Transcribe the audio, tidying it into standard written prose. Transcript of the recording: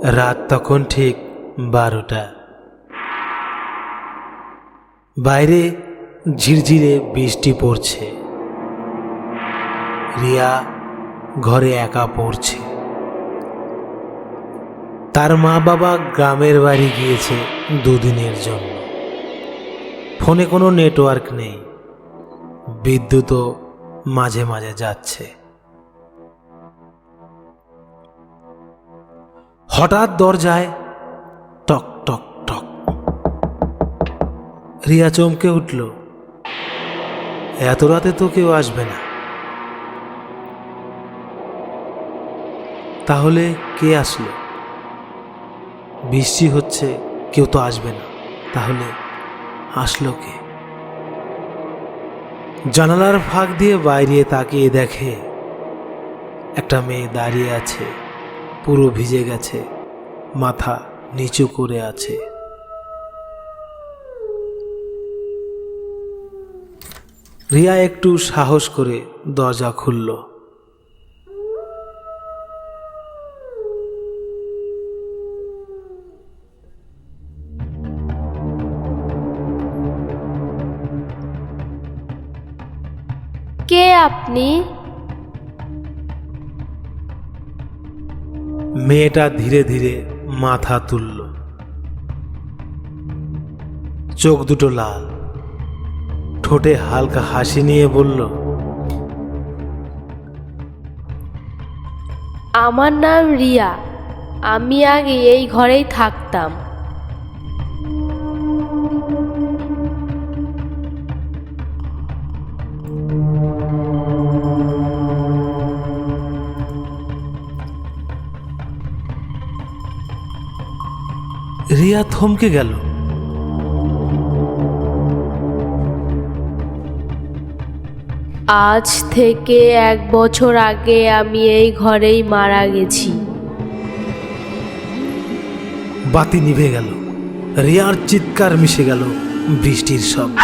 রাত তখন ঠিক 12টা। বাইরে ঝিরঝিরে বৃষ্টি পড়ছে। রিয়া ঘরে একা পড়ছে। তার মা বাবা গ্রামের বাড়ি গিয়েছে 2 দিনের জন্য। ফোনে কোনো নেটওয়ার্ক নেই, বিদ্যুৎও মাঝে মাঝে যাচ্ছে। হঠাৎ দরজায় টক টক টক। রিয়া চমকে উঠল। এত রাতে তো কেউ আসবে না। তাহলে কে আসলো? বৃষ্টি হচ্ছে, কেউ তো আসবে না, তাহলে আসলো কে? জানালার ফাঁক দিয়ে বাইরে তাকিয়ে দেখে একটা মেয়ে দাঁড়িয়ে আছে, পুরো ভিজে গেছে, মাথা নিচু করে আছে। রিয়া একটু সাহস করে দরজা খুলল। কে আপনি? মেয়েটা ধীরে ধীরে মাথা তুলল। চোখ দুটো লাল, ঠোঁটে হালকা হাসি নিয়ে বলল, আমার নাম রিয়া। আমি আগে এই ঘরেই থাকতাম। রিয়া থমকে গেল। আজ থেকে 1 বছর আগে আমি এই ঘরেই মারা গেছি। বাতি নিভে গেল। রিয়ার চিৎকার মিশে গেল বৃষ্টির শব্দ।